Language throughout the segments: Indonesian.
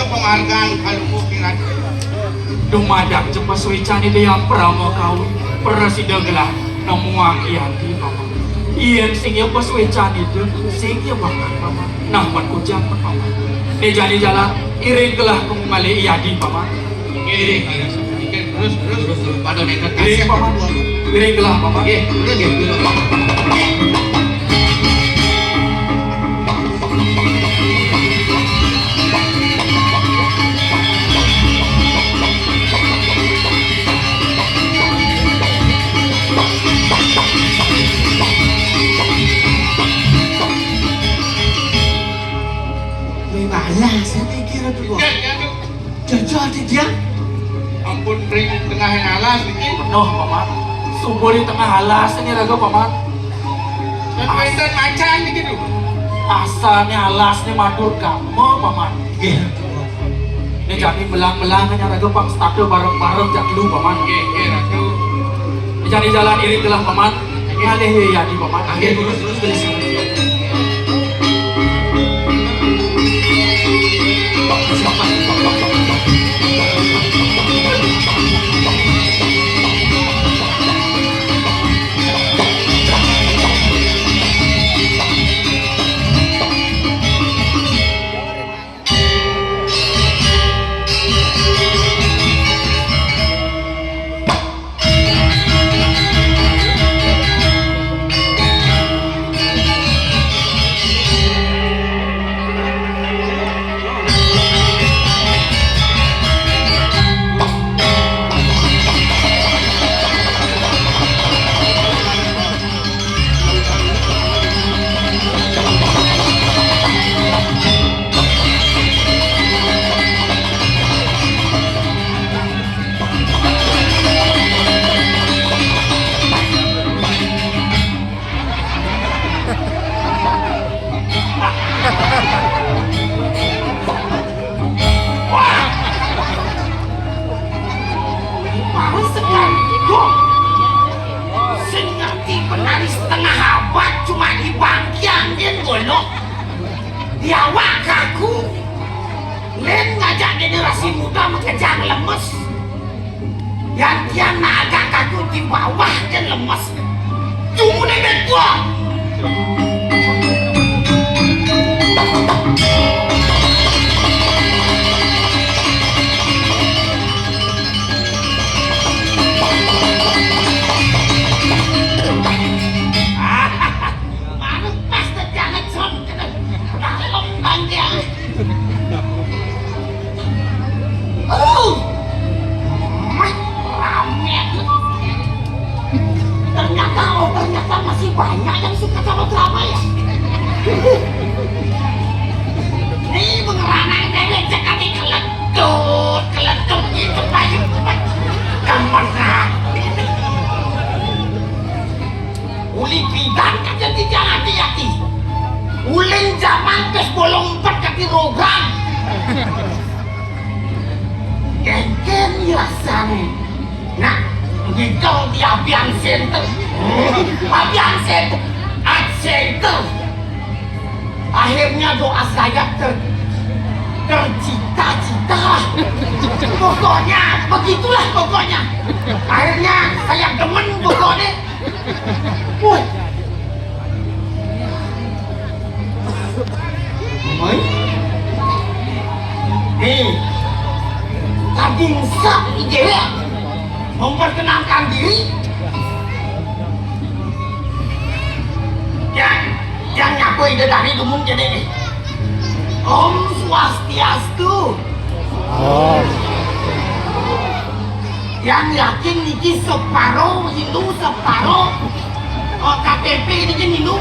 penghargaan kalau kira dumadak cepat suicani dia pramo kau presiden gelah namuang iati mama iyan sing ya pas suicani itu sing ya bakal mama nah buat kujang mama dia jadi jalan iring gelah kembali iadi mama iring terus pada nekat iring mama iring gelah mama Lah, saya mikir dulu. Jajal di dia. Ampun ring tengah alas ini. Penuh paman. Subur di tengah alas ini raga paman. Kemudian macan gitu. Asalnya alas ini madur kamu paman. Ini jadi belang-belang hanya raga pang stake bareng-bareng jak lu paman. Ratu. Ini jadi jalan iring telah paman. Ngalih ya di paman. Terus tulis. Diawak kaku Len ngajak generasi muda mengejar lemes yang tiang agak kaku di bawah dan lemes cuma nenek gua ternyata masih banyak yang suka sama drama ya. Ini mengerana nenek cekati keledut itu bayu kemana? Uli bidang kan tidak hati-hati. Ulin zaman kes bolong 4 kaki program. Keken rasanya. Nah, begitu di Abian Center. Abian Center. Center. Akhirnya doa saya tercita-cita. Pokoknya, begitulah pokoknya. Akhirnya saya demen pokoknya. Woi. Nih, tadi sak ide memperkenalkan diri. Yang nyapu ide dari dumung jadi Om Swastiastu. Yang yakin niki separuh Hindu separuh KTP ini Hindu.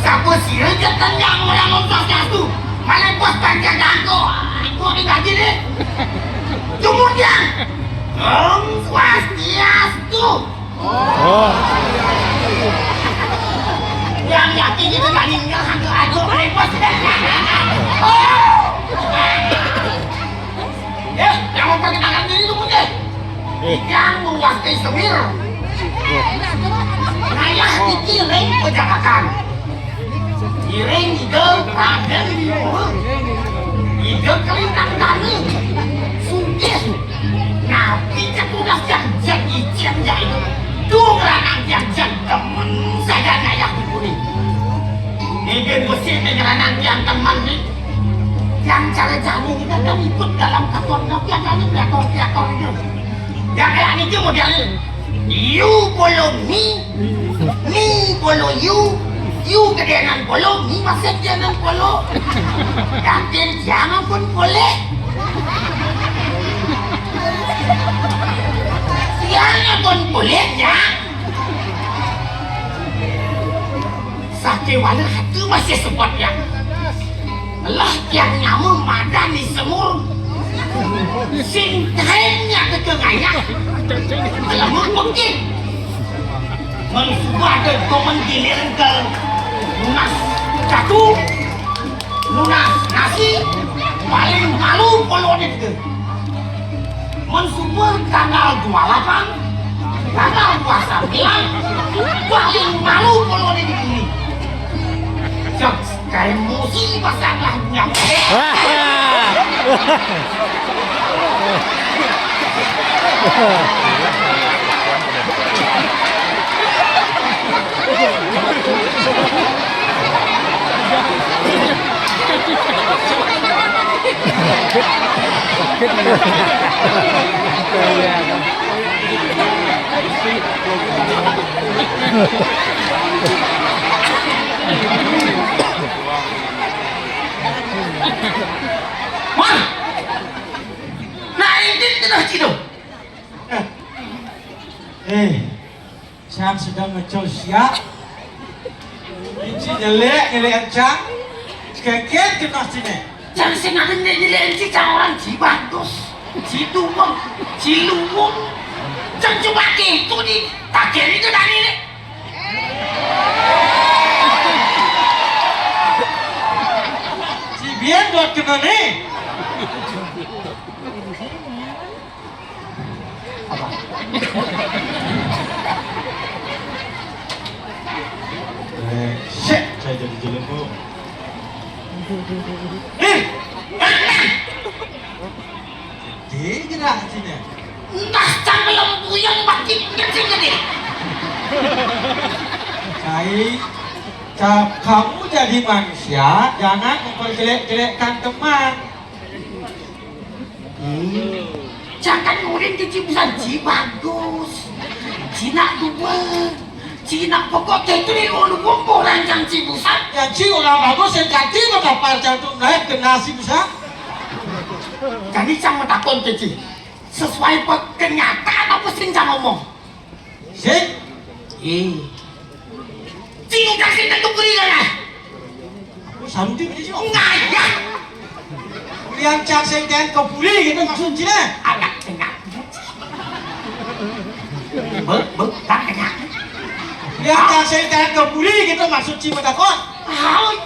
Siapa sih rejetan yang orang Om Swastiastu? Mana bos baca jago? Aku ini gaji deh. Kemudian Om Swastiastu. Yang yakin itu gak ninggal hantu aku mana bos. Yang mau perkenalkan diri itu mungkin yang menguasai semir. Nayah di Kiring Pejagakan. Kiring ide Raden Ide Kelintas. yang teman nih yang cara-cara kita kan ikut dalam karton tapi ada nih kreator itu yang kayak ini tuh modelnya you follow me follow you gedean follow me masih jangan follow dan jangan pun boleh jangan pun boleh ya sakit walau hati masih sebutnya Allah yang nyamu madani semur singkainya kekengaya dalam mungkin mensubuh ada komen giliran ke lunas jatuh lunas nasi paling malu kalau ada itu mensubuh tanggal 28 tanggal 29 paling malu kalau ada ini jok kayak musik pasanglah nyampe Wah, nah ini tidak hidup. Cang sedang ngecos ya. Ini nyelek encang. Keket kena sini. Jangan sengaja nyelek jangan orang cibados, ciduwong, ciluwong. Jangan coba gitu nih, tak kira itu dari ini. Biar buat kena nih. Shit, saya jadi jelek. Dia gerak sini. Entah jangan lembu yang makin kecil gede. Kamu jadi manusia, jangan memperjelek-jelekkan teman. Jangan ngurin ke cibusan Ci bagus. Cina dua, Cina pokoknya itu nih orang orang yang cibusan. Yang Ci orang bagus yang ganti maka parca untuk naik ke nasi bisa. Jadi jangan takut Ci. Sesuai kenyataan apa sih jangan ngomong. Sih? Ci udah sih tentu lah. Santi ini sih. Enggak ya. Yang cak sengken kau pulih gitu maksud Cina. Agak tengah. Tak tengah. Yang cak sengken kau pulih gitu maksud Cina takut.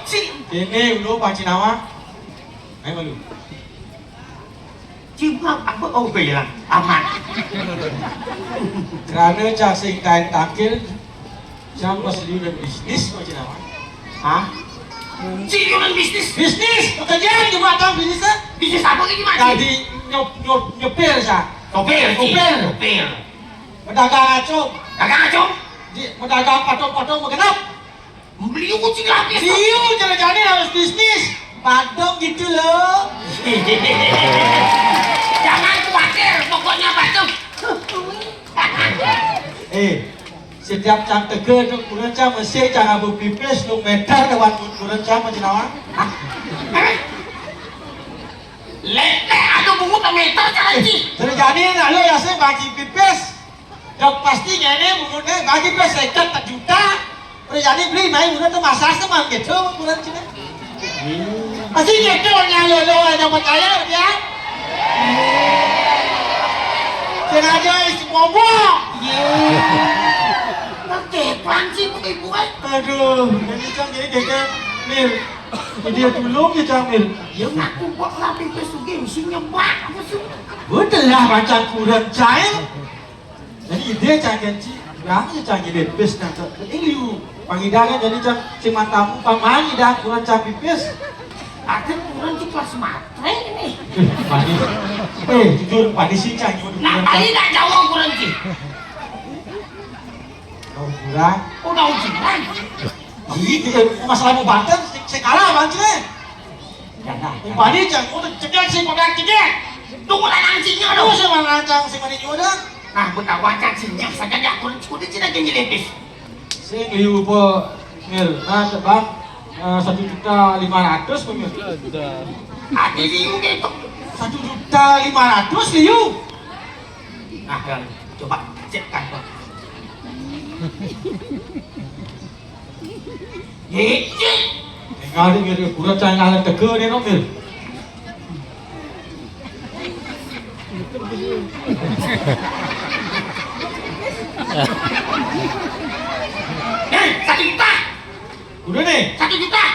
Ci. Ini dulu Pak Cinawa. Ayo malu. Ci apa? Oh bilang aman. Kerana cak sengken takil, jam masih dan bisnis Pak Cinawa. Hah? Ci orang bisnis. Bisnis, pekerjaan juga tahu bisnisnya. Bisnis apa ini Mak? Jadi nyopir sah. Sopir. Pedagang acung. Dagang acung. Pedagang patong-patong mengenap. Beli kucing lapis. Siu jalan-jalan harus bisnis. Patong gitu loh. Jangan khawatir, pokoknya patung. Setiap cang teger tu kurang cang mesti cang abu pipis lu meter dewan kurang cang macam apa? Lete ada bungu meter jangan Ci. Terjadi nak lu ya saya bagi pipis. Jok pasti ni bungunya bagi pipis sekat tak juta. Terjadi beli main bungu tu masak sama gitu kurang cina. Pasti gitu yang lo yang percaya dia. Sengaja isi bobo. Kepan sih ibu kan? Aduh, jadi cang jadi kayak Mir. Dia dulu ya cang Mir. Ya aku buat lapis pesugi isinya banyak apa sih? Betul lah macam kurang cair. Jadi dia cang ganci. Berapa cang jadi pipis nanti. Ini lu pangidangnya jadi cang cuma tamu pamani dah kurang cang pipis. Ada kurang Ci kelas matre ini. Panis. Jujur panis sih cang. Nah tadi tak jauh kurang Ci. Kau kurang. Udah ujian. Masalah mau banten, saya kalah banten. Bani jangan udah cegah sih kodang cegah. Tunggu lanang sinya Aduh dong. sama rancang si mani udah. Nah, buta wajan sinya saja dia kurang cukup cina jenjelepis. Sing liu po mil. Nah tebak 1.500.000 pemil. Adi liu gitu. 1.500.000 liu. Nah, coba cekkan kok. Cek. Kali ngiri pura cai ngalah tege ni no mil. Eh, 1 juta. Udah nih. 1 juta.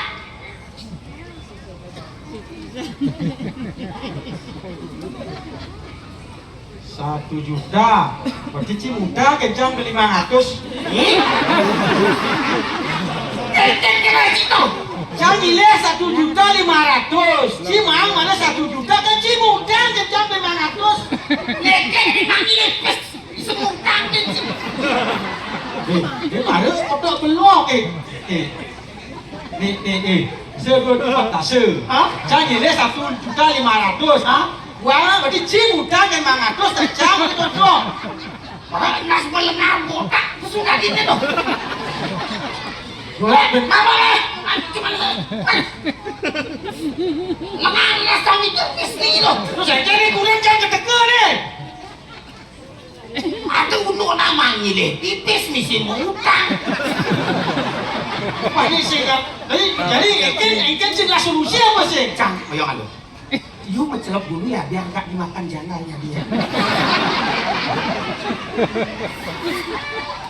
Rp1.000.000. Berarti ci muda kejam ke 500. Kira situ. Saya nilai 1.500.000. Ci mau mana 1 juta kan ci muda kejam 500. Leket nangilepis. Semua kangen sih. Dia baru kotak belok nih. Sebut tak se. Saya nilai 1.500.000. Wah, berarti ci muda kan 500 kejam itu dong. Orang nas melengah botak. Sudah gitu dong. Boleh benar. Apa lah? Cuma lengan sama itu bisnis loh. Terus saya jadi kurang jangan keteka nih. Ada untuk namanya deh, tipis misi utang. Wah ini sih kan. Jadi ikan sih lah solusi apa sih? Cang, ayo halo. You mencelop dulu ya, biar nggak dimakan jangannya dia.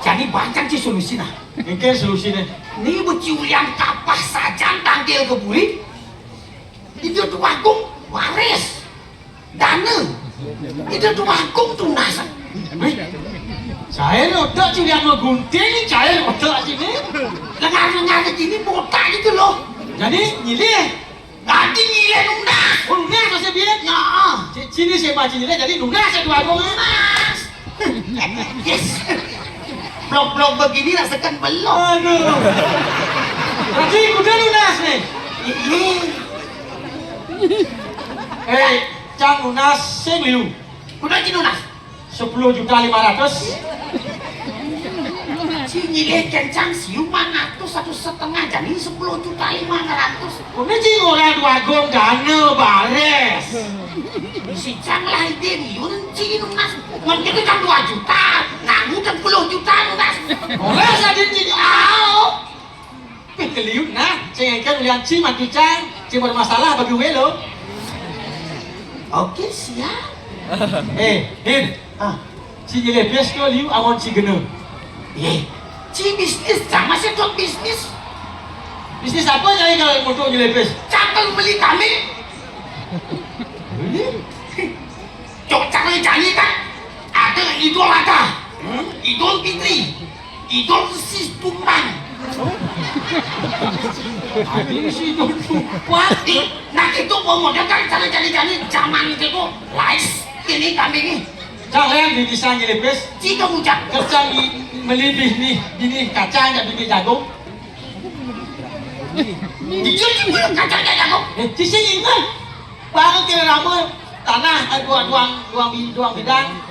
Jadi banyak sih solusi nah. Ikan solusi nih. Ini beciul yang kapas saja tanggil ke buri. Itu tuh agung waris. Dana. Itu tuh agung tunas. Saya udah curian ngegunting, saya udah sini. Lengan-lengan begini botak gitu loh. Jadi nyilih. Tadi nilai lunas. Oh lunas masih biar. Ya, Sini saya baca nyilih jadi lunas saya dua gong. lunas. Yes. Blok-blok begini rasakan belum. Aduh. Berarti udah lunas nih. Cang lunas saya milu. Udah di lunas. 10.500.000. Si nilai kencang siuman atau 1,5 jadi 10.500.000. Ini sih orang dua gong dana bares. Si cang lah ide yun si lunas. Mungkin itu kan 2 juta. Namu kan 10 juta lunas. Orang saja sih. Keliut nah, saya kan lihat si mati cang, si bermasalah bagi welo. Oke siap. Hin, si jelepes tu liu awon si geno. Si bisnis cang masih tuh bisnis. Bisnis apa jadi kalau motor jelepes? Cang beli kami. Cok cang cari kan ada idol ada. Idol Fitri. Idol sis Tumbang. Adik si itu Wati, nah itu model kan cari-cari zaman itu tuh live ini kami ini. Jangan di desa jelepes. Jika ucap Kerja melibih nih, gini kacang tak bibih jagung. dia juga kacangnya jago. Di sini kan, baru kira lama tanah duang bidang.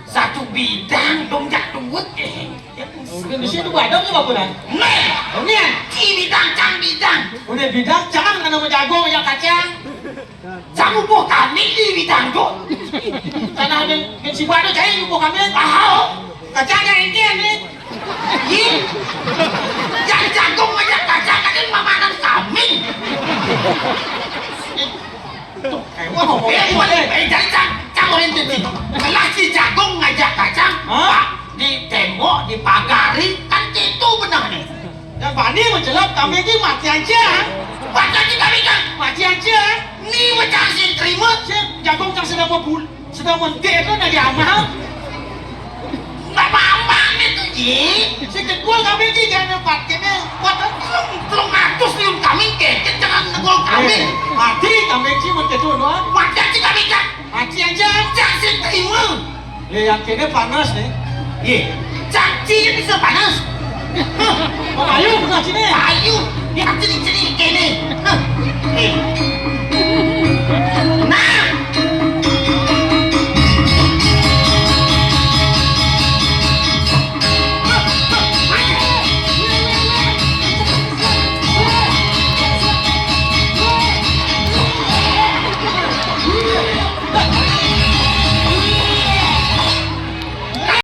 Satu bidang dongjak duit. Di sini dua dong apa bulan? Nih, Ini si bidang cang bidang. udah bidang jangan kena jagung yang kacang. Jamu po kami di bidang tuh. Tanah dan si baru cari ibu kami. Tahu? Kacangnya ini nih. Ih, yang jagung aja kacang kan mamanan kami. Wah ngomongnya Jadi cang orang jadi kelas si jagung ngajak kacang. Pak, di tembok, di pagari kan itu benar nih. yang Bani menjelap kami ini mati aja. Baca di kami kan. Mati aja. Ni macam si terima. Si jagung yang sedang sedang mentik itu dari amal. Bapak itu ji. Si kedua kami ini jangan pakai buat Belum ngatus nih kami kecil jangan negol kami. mati kami ini mentik doang. Baca di kami kan. Mati aja. Cang si terima. Yang kini panas nih. Ye, cang si bisa panas. Oh ayo bukan sini. Ayo, dia jadi kene.